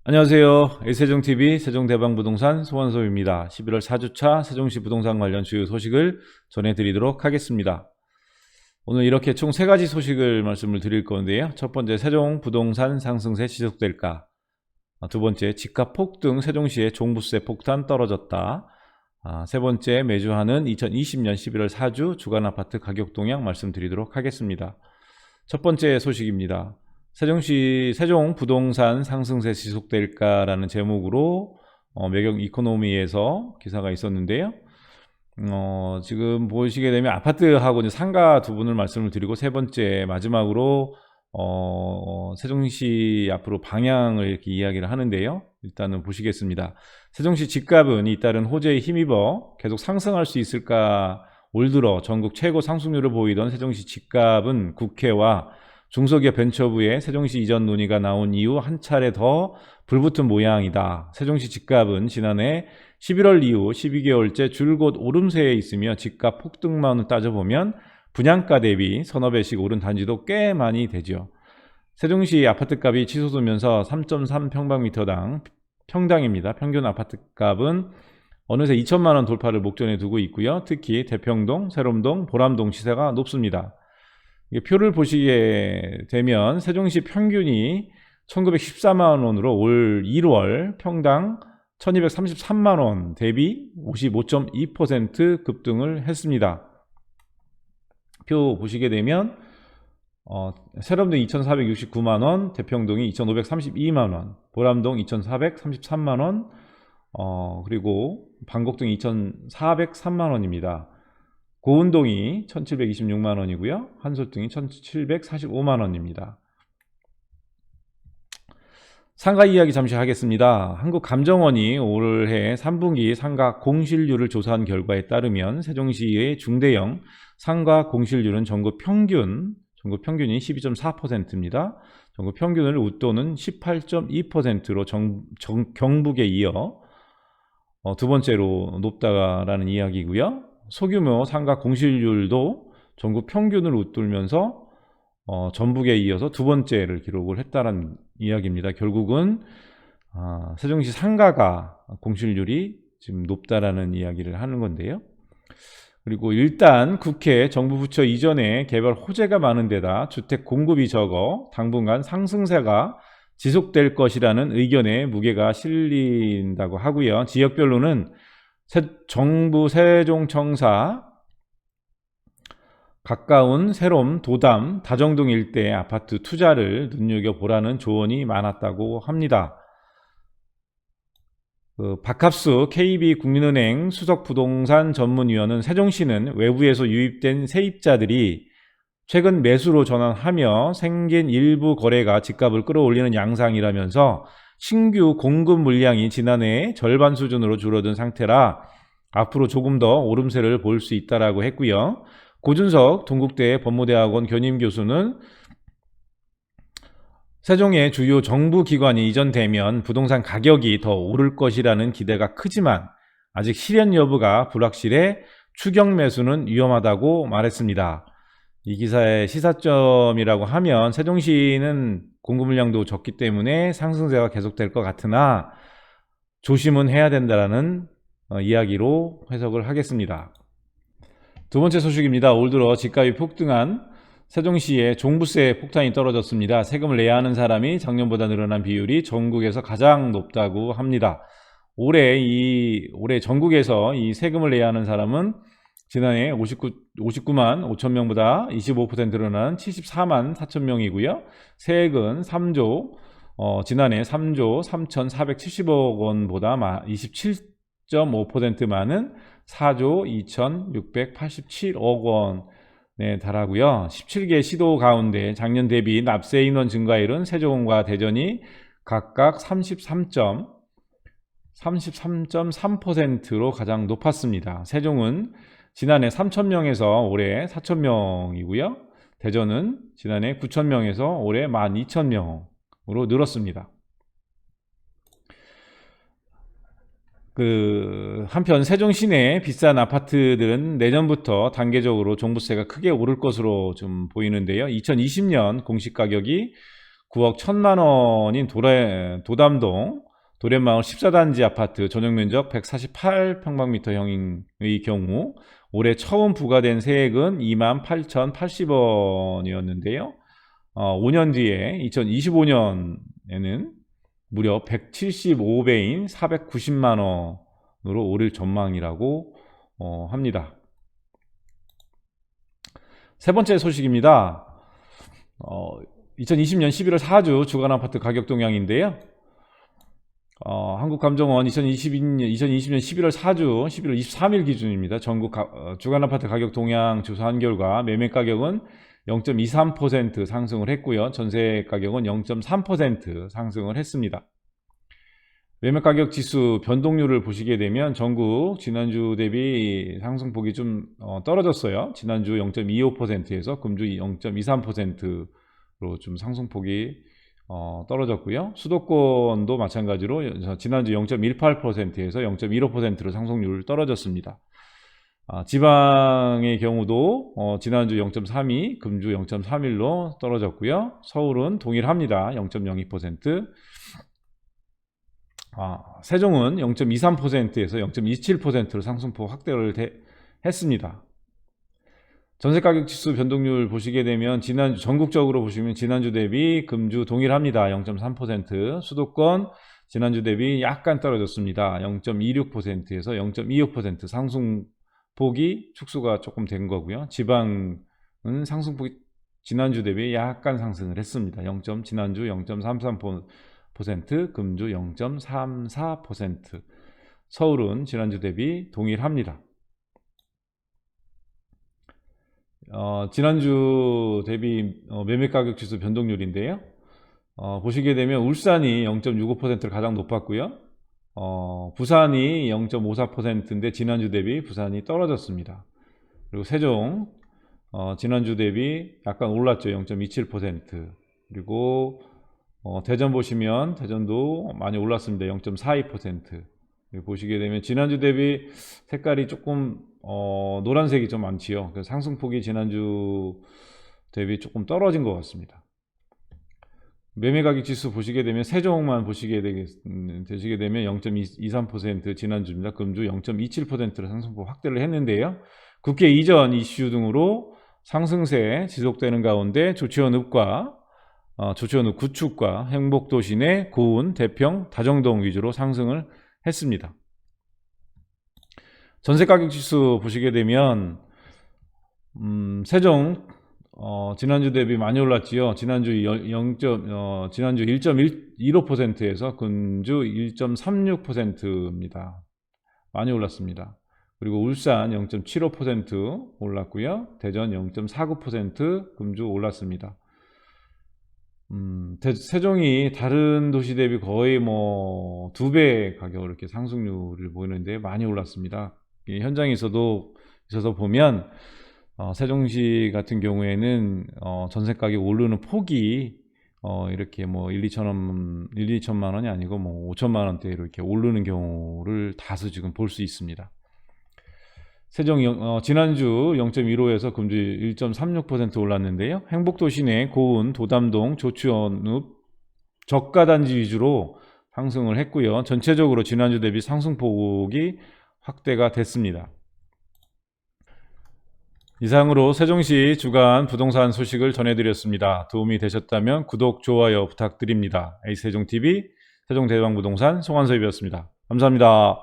안녕하세요. A세종TV 세종대방부동산 소원소입니다. 11월 4주차 세종시 부동산 관련 주요 소식을 전해드리도록 하겠습니다. 오늘 이렇게 총 3가지 소식을 말씀을 드릴 건데요. 첫 번째, 세종 부동산 상승세 지속될까? 두 번째, 집값 폭등 세종시의 종부세 폭탄 떨어졌다. 세 번째, 매주 하는 2020년 11월 4주 주간 아파트 가격 동향 말씀드리도록 하겠습니다. 첫 번째 소식입니다. 세종시 세종 부동산 상승세 지속될까라는 제목으로 매경 이코노미에서 기사가 있었는데요. 지금 보시게 되면 아파트하고 이제 상가 두 분을 말씀을 드리고, 세 번째 마지막으로 세종시 앞으로 방향을 이렇게 이야기를 하는데요. 일단은 보시겠습니다. 세종시 집값은 잇따른 호재에 힘입어 계속 상승할 수 있을까? 올 들어 전국 최고 상승률을 보이던 세종시 집값은 국회와 중소기업 벤처부의 세종시 이전 논의가 나온 이후 한 차례 더 불붙은 모양이다. 세종시 집값은 지난해 11월 이후 12개월째 줄곧 오름세에 있으며 집값 폭등만을 따져보면 분양가 대비 서너 배씩 오른 단지도 꽤 많이 되죠. 세종시 아파트값이 치솟으면서 3.3평방미터당 평당입니다. 평균 아파트값은 어느새 2천만 원 돌파를 목전에 두고 있고요. 특히 대평동, 세롬동, 보람동 시세가 높습니다. 표를 보시게 되면 세종시 평균이 1914만 원으로 올 1월 평당 1233만 원 대비 55.2% 급등을 했습니다. 표 보시게 되면 세롬동 2469만 원, 대평동이 2532만 원, 보람동 2433만 원, 그리고 방곡동 2403만 원입니다. 고운동이 1726만 원이고요. 한솔동이 1745만 원입니다. 상가 이야기 잠시 하겠습니다. 한국감정원이 올해 3분기 상가 공실률을 조사한 결과에 따르면 세종시의 중대형 상가 공실률은 전국 평균이 12.4%입니다. 전국 평균을 웃도는 18.2%로 경북에 이어 두 번째로 높다라는 이야기고요. 소규모 상가 공실률도 전국 평균을 웃돌면서 전북에 이어서 두 번째를 기록을 했다는 이야기입니다. 결국은 세종시 상가가 공실률이 지금 높다라는 이야기를 하는 건데요. 그리고 일단 국회 정부 부처 이전에 개발 호재가 많은 데다 주택 공급이 적어 당분간 상승세가 지속될 것이라는 의견에 무게가 실린다고 하고요. 지역별로는 정부 세종청사 가까운 세롬, 도담, 다정동 일대 아파트 투자를 눈여겨보라는 조언이 많았다고 합니다. 박합수 KB국민은행 수석부동산 전문위원은 세종시는 외부에서 유입된 세입자들이 최근 매수로 전환하며 생긴 일부 거래가 집값을 끌어올리는 양상이라면서 신규 공급 물량이 지난해 절반 수준으로 줄어든 상태라 앞으로 조금 더 오름세를 볼 수 있다라고 했고요. 고준석 동국대 법무대학원 겸임교수는 세종의 주요 정부기관이 이전되면 부동산 가격이 더 오를 것이라는 기대가 크지만 아직 실현 여부가 불확실해 추경 매수는 위험하다고 말했습니다. 이 기사의 시사점이라고 하면 세종시는 공급 물량도 적기 때문에 상승세가 계속될 것 같으나 조심은 해야 된다는 이야기로 해석을 하겠습니다. 두 번째 소식입니다. 올 들어 집값이 폭등한 세종시의 종부세 폭탄이 떨어졌습니다. 세금을 내야 하는 사람이 작년보다 늘어난 비율이 전국에서 가장 높다고 합니다. 올해 전국에서 이 세금을 내야 하는 사람은 지난해 59만 5천 명보다 25% 늘어난 74만 4천 명이고요. 세액은 지난해 3조 3,470억 원보다 27.5% 많은 4조 2,687억 원에 달하고요. 17개 시도 가운데 작년 대비 납세 인원 증가율은 세종과 대전이 각각 33.3%로 가장 높았습니다. 세종은 지난해 3,000명에서 올해 4,000명이고요. 대전은 지난해 9,000명에서 올해 12,000명으로 늘었습니다. 한편 세종 시내 비싼 아파트들은 내년부터 단계적으로 종부세가 크게 오를 것으로 좀 보이는데요. 2020년 공시가격이 9억 1천만 원인 도담동 도련마을 14단지 아파트 전용면적 148평방미터형의 경우 올해 처음 부과된 세액은 28,080원이었는데요. 5년 뒤에 2025년에는 무려 175배인 490만 원으로 오를 전망이라고 합니다. 세 번째 소식입니다. 2020년 11월 4주 주간아파트 가격 동향인데요. 한국감정원 2020년 11월 4주 11월 23일 기준입니다. 전국 주간아파트 가격 동향 조사한 결과 매매 가격은 0.23% 상승을 했고요. 전세 가격은 0.3% 상승을 했습니다. 매매 가격 지수 변동률을 보시게 되면 전국 지난주 대비 상승폭이 좀 떨어졌어요. 지난주 0.25%에서 금주 0.23%로 좀 상승폭이 떨어졌고요. 수도권도 마찬가지로 지난주 0.18%에서 0.15%로 상승률 떨어졌습니다. 지방의 경우도 지난주 0.32, 금주 0.31로 떨어졌고요. 서울은 동일합니다. 0.02%. 세종은 0.23%에서 0.27%로 상승폭 확대를 했습니다. 전세가격 지수 변동률 보시게 되면 전국적으로 보시면 지난주 대비 금주 동일합니다. 0.3%. 수도권 지난주 대비 약간 떨어졌습니다. 0.26%에서 0.25% 상승폭이 축소가 조금 된 거고요. 지방은 상승폭이 지난주 대비 약간 상승을 했습니다. 지난주 0.33%, 금주 0.34%. 서울은 지난주 대비 동일합니다. 지난주 대비 매매가격 지수 변동률인데요. 보시게 되면 울산이 0.65%를 가장 높았고요. 부산이 0.54%인데 지난주 대비 부산이 떨어졌습니다. 그리고 세종 지난주 대비 약간 올랐죠. 0.27%. 그리고 대전 보시면 대전도 많이 올랐습니다. 0.42%. 보시게 되면 지난주 대비 색깔이 조금 노란색이 좀 많지요. 그래서 상승폭이 지난주 대비 조금 떨어진 것 같습니다. 매매가격 지수 보시게 되면 세종만 보시게 되시게 되면 0.23% 지난주입니다. 금주 0.27%로 상승폭 확대를 했는데요. 국회 이전 이슈 등으로 상승세 지속되는 가운데 조치원읍 구축과 행복도시 내 고운, 대평, 다정동 위주로 상승을 했습니다. 전세가격 지수 보시게 되면 세종 지난주 대비 많이 올랐지요. 지난주 1.15%에서 금주 1.36%입니다. 많이 올랐습니다. 그리고 울산 0.75% 올랐고요. 대전 0.49% 금주 올랐습니다. 세종이 다른 도시 대비 거의 2배 가격으로 이렇게 상승률을 보이는데 많이 올랐습니다. 현장에 있어서 보면 세종시 같은 경우에는 전세 가격 오르는 폭이 이렇게 1, 2천만 원이 아니고 5천만 원대로 이렇게 오르는 경우를 다수 지금 볼 수 있습니다. 세종 지난주 0.15에서 금주 1.36% 올랐는데요. 행복도시 내 고운, 도담동, 조치원읍, 저가단지 위주로 상승을 했고요. 전체적으로 지난주 대비 상승폭이 확대가 됐습니다. 이상으로 세종시 주간 부동산 소식을 전해드렸습니다. 도움이 되셨다면 구독, 좋아요 부탁드립니다. A세종TV 세종대왕부동산 송한섭이었습니다. 감사합니다.